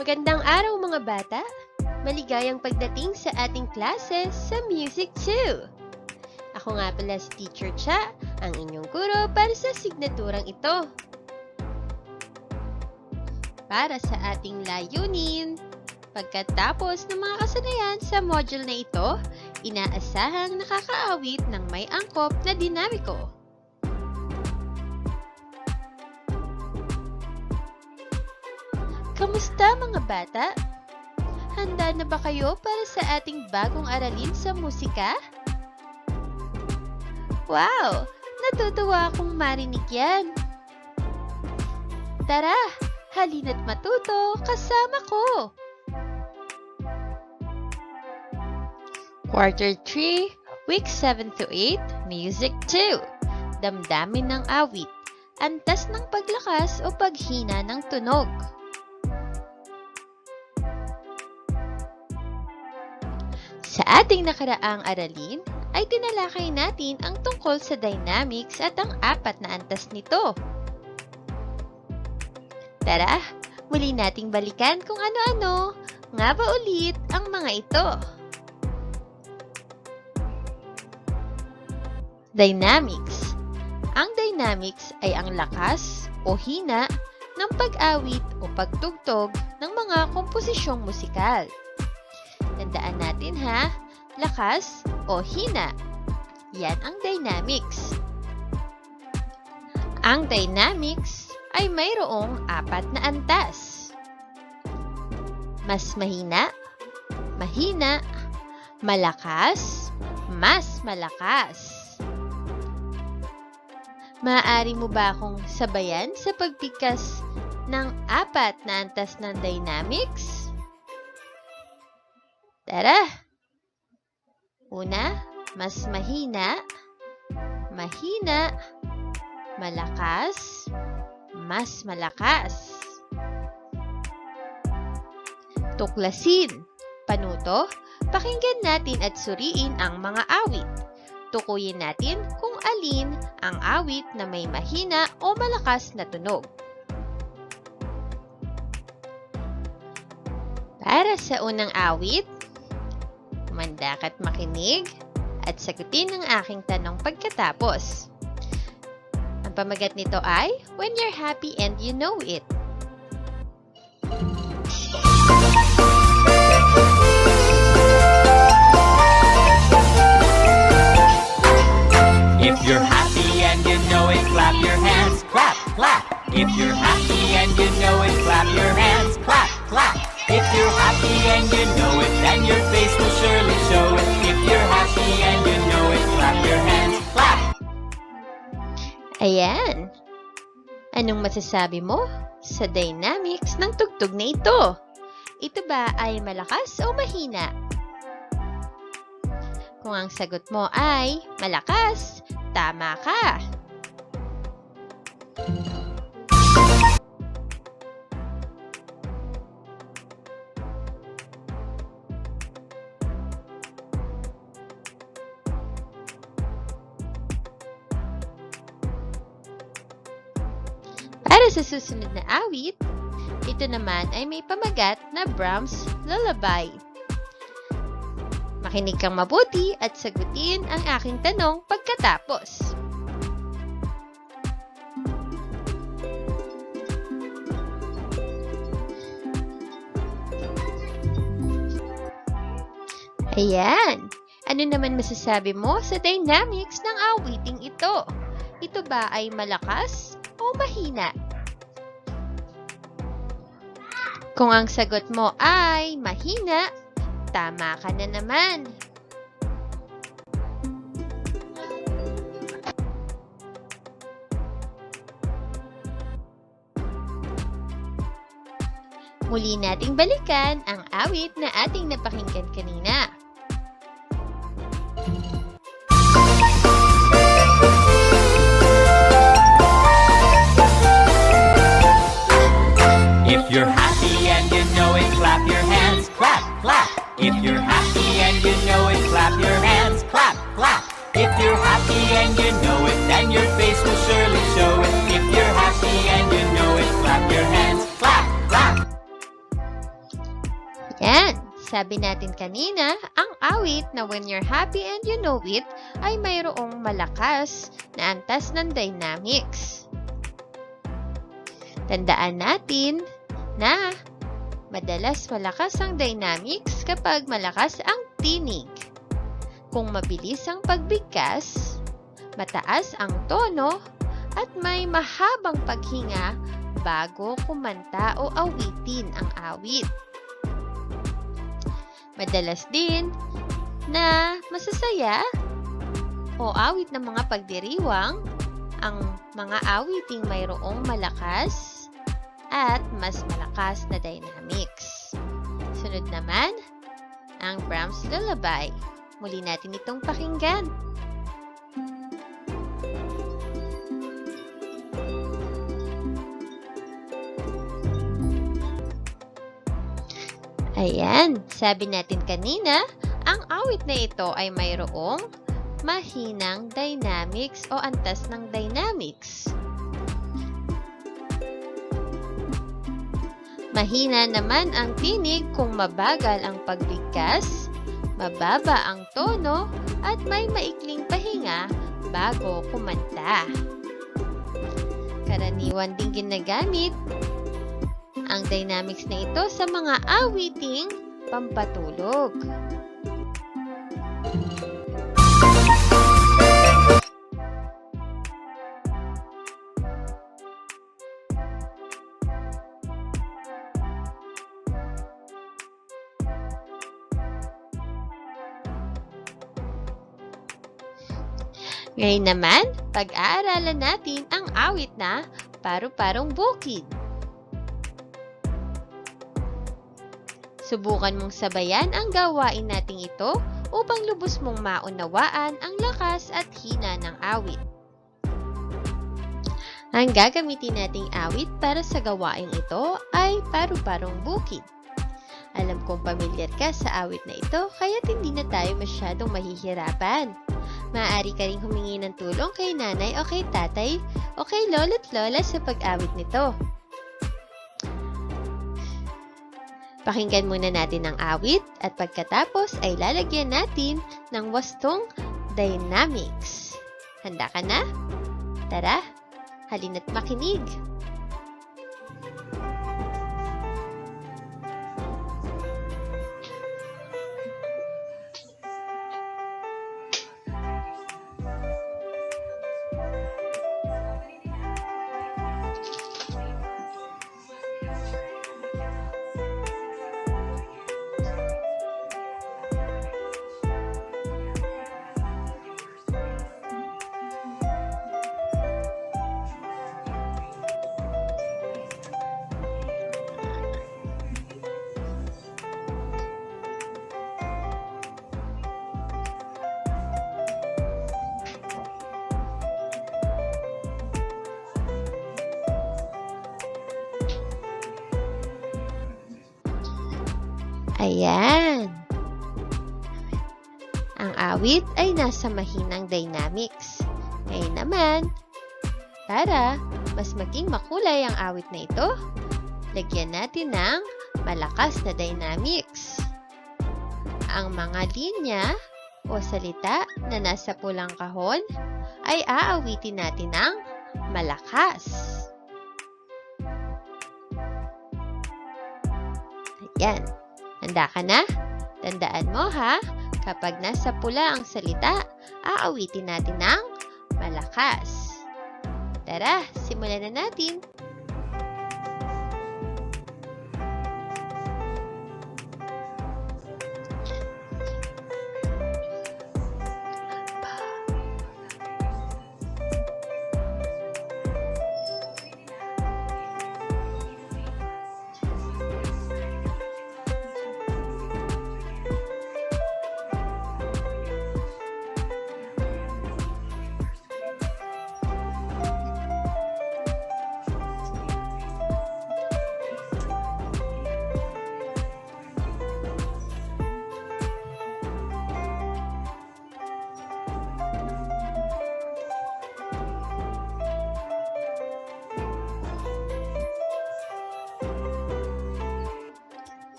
Magandang araw mga bata! Maligayang pagdating sa ating klase sa Music 2! Ako nga pala si Teacher Cha, ang inyong guro para sa signaturang ito. Para sa ating layunin, pagkatapos ng mga kasanayan sa module na ito, inaasahang nakakaawit ng may angkop na dinamiko. Kamusta mga bata? Handa na ba kayo para sa ating bagong aralin sa musika? Wow! Natutuwa akong marinig yan. Tara, halina't matuto kasama ko! Quarter 3, Week 7 to 8, Music 2. Damdamin ng awit, antas ng paglakas o paghina ng tunog. Sa ating nakaraang aralin, ay tinalakay natin ang tungkol sa dynamics at ang apat na antas nito. Tara, muli nating balikan kung ano-ano nga ba ulit ang mga ito. Dynamics. Ang dynamics ay ang lakas o hina ng pag-awit o pagtugtog ng mga komposisyong musikal. Tandaan natin ha, lakas o hina. Yan ang dynamics. Ang dynamics ay mayroong apat na antas. Mas mahina, mahina, malakas, mas malakas. Maaari mo ba akong sabayan sa pagbigkas ng apat na antas ng dynamics? Tara! Una, mas mahina, mahina, malakas, mas malakas. Tuklasin. Panuto, pakinggan natin at suriin ang mga awit. Tukuyin natin kung alin ang awit na may mahina o malakas na tunog. Para sa unang awit, kumanda ka't makinig at sagutin ang aking tanong pagkatapos. Ang pamagat nito ay, When You're Happy and You Know It. If you're happy and you know it, clap your hands, clap, clap. If you're happy and you know it, clap your hands, clap, clap. If you're happy and you know it, then your face will surely show it. If you're happy and you know it, clap your hands, clap. Ayan. Anong masasabi mo sa dynamics ng tugtog na ito? Ito ba ay malakas o mahina? Kung ang sagot mo ay malakas, tama ka. Para sa susunod na awit, ito naman ay may pamagat na Brahms Lullaby. Makinig kang mabuti at sagutin ang aking tanong pagkatapos. Ayan! Ano naman masasabi mo sa dynamics ng awiting ito? Ito ba ay malakas o mahina? Kung ang sagot mo ay mahina, tama ka na naman. Muli nating balikan ang awit na ating napakinggan kanina. If you're happy and you know it, clap your hands, clap, clap. If you're happy and you know it, clap your hands, clap, clap. If you're happy and you know it, then your face will surely show it. If you're happy and you know it, clap your hands, clap, clap. Sabi natin kanina, ang awit na When You're Happy and You Know It ay mayroong malakas na antas ng dynamics. Tandaan natin na madalas malakas ang dynamics kapag malakas ang tinig. Kung mabilis ang pagbigkas, mataas ang tono, at may mahabang paghinga bago kumanta o awitin ang awit. Madalas din na masasaya o awit ng mga pagdiriwang ang mga awiting mayroong malakas at mas malakas na dynamics. Sunod naman, ang Brahms Lullaby. Muli natin itong pakinggan. Ayan, sabi natin kanina, ang awit na ito ay mayroong mahinang dynamics o antas ng dynamics. Mahina naman ang tinig kung mabagal ang pagbigkas, mababa ang tono, at may maikling pahinga bago kumanta. Karaniwan din ginagamit ang dynamics na ito sa mga awiting pampatulog. Ngayon naman, pag-aaralan natin ang awit na Paru-Parong Bukid. Subukan mong sabayan ang gawain nating ito upang lubos mong maunawaan ang lakas at hina ng awit. Ang gagamitin nating awit para sa gawain ito ay Paru-Parong Bukid. Alam kong pamilyar ka sa awit na ito, kaya't hindi na tayo masyadong mahihirapan. Maaari ka ring humingi ng tulong kay nanay o kay tatay o kay lolo't lola sa pag-awit nito. Pakinggan muna natin ang awit at pagkatapos ay lalagyan natin ng wastong dynamics. Handa ka na? Tara, halina't makinig! Ayan! Ang awit ay nasa mahinang dynamics. Ngayon naman, para mas maging makulay ang awit na ito, lagyan natin ng malakas na dynamics. Ang mga linya o salita na nasa pulang kahon ay aawitin natin ng malakas. Ayan. Handa ka na? Tandaan mo ha, kapag nasa pula ang salita, aawitin natin ng malakas. Tara, simulan na natin!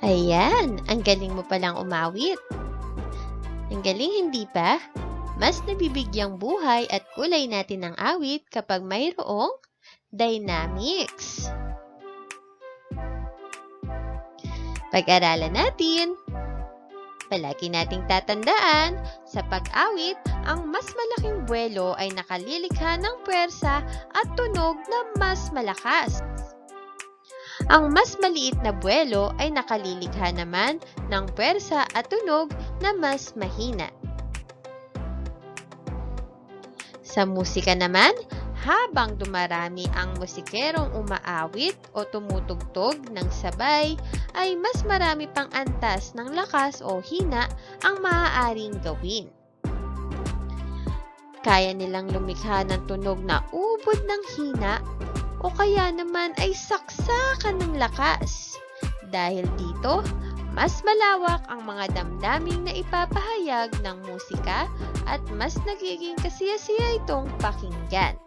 Ayan, ang galing mo palang umawit. Ang galing, hindi ba? Mas nabibigyang buhay at kulay natin ang awit kapag mayroong dynamics. Pag-aralan natin. Palagi nating tatandaan, sa pag-awit, ang mas malaking buwelo ay nakalilikha ng puwersa at tunog na mas malakas. Ang mas maliit na buwelo ay nakalilikha naman ng puwersa at tunog na mas mahina. Sa musika naman, habang dumarami ang musikerong umaawit o tumutugtog ng sabay, ay mas marami pang antas ng lakas o hina ang maaaring gawin. Kaya nilang lumikha ng tunog na ubod ng hina o kaya naman ay saksakan ng lakas. Dahil dito, mas malawak ang mga damdaming na ipapahayag ng musika at mas nagiging kasiyasiya itong pakinggan.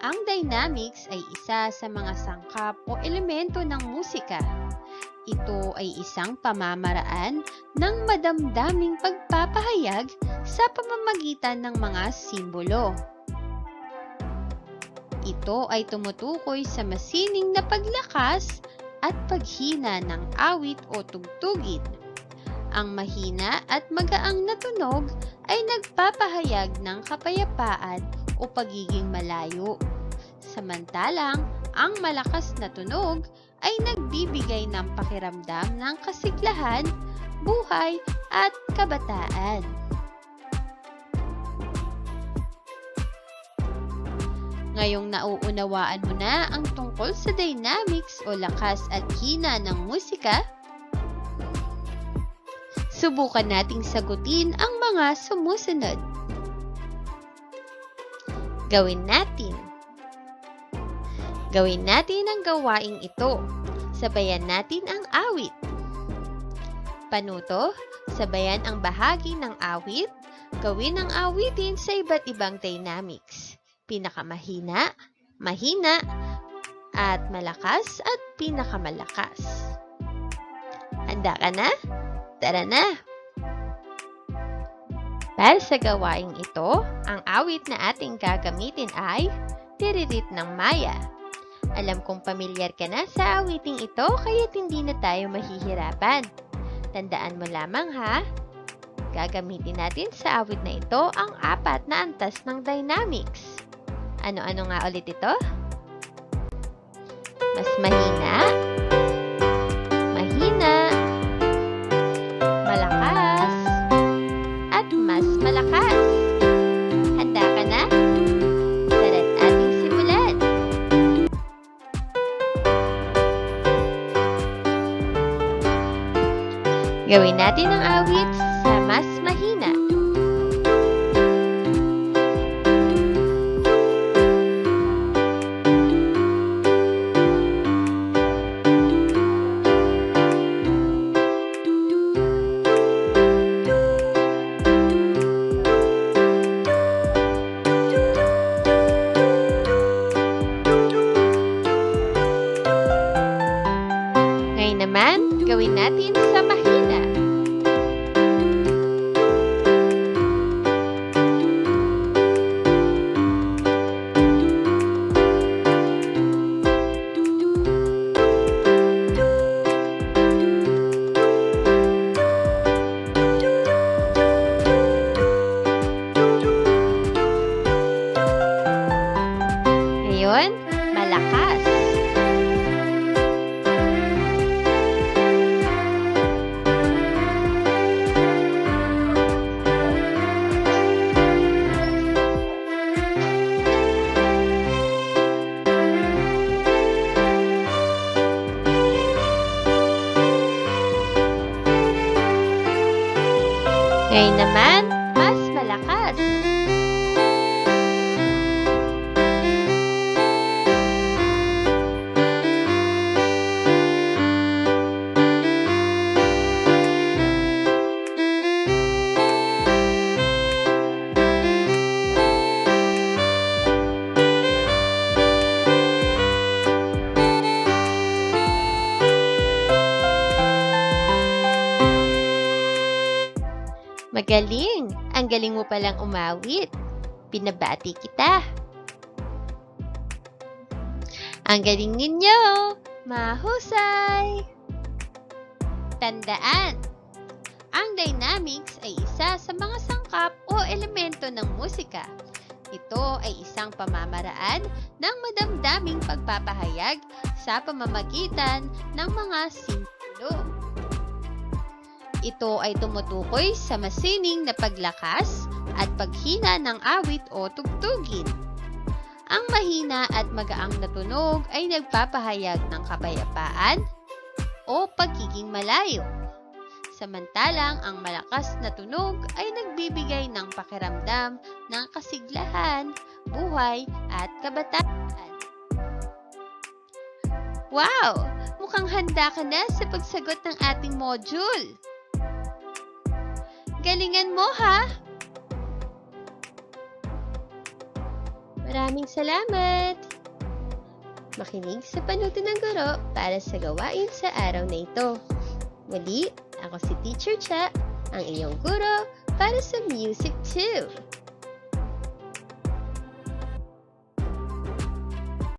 Ang dynamics ay isa sa mga sangkap o elemento ng musika. Ito ay isang pamamaraan ng madamdaming pagpapahayag sa pamamagitan ng mga simbolo. Ito ay tumutukoy sa masining na paglakas at paghina ng awit o tugtugin. Ang mahina at magaang na tunog ay nagpapahayag ng kapayapaan o pagiging malayo. Samantalang, ang malakas na tunog ay nagbibigay ng pakiramdam ng kasiglahan, buhay at kabataan. Ngayong nauunawaan mo na ang tungkol sa dynamics o lakas at hina ng musika, subukan nating sagutin ang mga sumusunod. Gawin natin ang gawaing ito. Sabayan natin ang awit. Panuto, sabayan ang bahagi ng awit. Gawin ang awitin sa iba't ibang dynamics. Pinakamahina, mahina, at malakas at pinakamalakas. Handa ka na? Tara na! Para sa gawaing ito, ang awit na ating gagamitin ay Tiririt ng Maya. Alam kong pamilyar ka na sa awiting ito, kaya't hindi na tayo mahihirapan. Tandaan mo lamang ha, gagamitin natin sa awit na ito ang 4 na antas ng dynamics. Ano-ano nga ulit ito? Mas mahina, malakas, at mas malakas. Handa ka na? Tara't ating simulan. Gawin natin ang awit sa mas mahina. Ngayon naman, gawin natin sa mahina. Ngayon, malakas. Ngayon naman, mas malakas. Magaling! Ang galing mo palang umawit. Pinabati kita. Ang galing ninyo! Mahusay! Tandaan! Ang dynamics ay isa sa mga sangkap o elemento ng musika. Ito ay isang pamamaraan ng madamdaming pagpapahayag sa pamamagitan ng mga simbolo. Ito ay tumutukoy sa masining na paglakas at paghina ng awit o tugtugin. Ang mahina at magaang na tunog ay nagpapahayag ng kapayapaan o pagiging malayo. Samantalang ang malakas na tunog ay nagbibigay ng pakiramdam ng kasiglahan, buhay at kabataan. Wow! Mukhang handa ka na sa pagsagot ng ating module. Galingan mo ha! Maraming salamat! Makinig sa panuto ng guro para sa gawain sa araw na ito. Muli, ako si Teacher Cha, ang iyong guro para sa Music 2.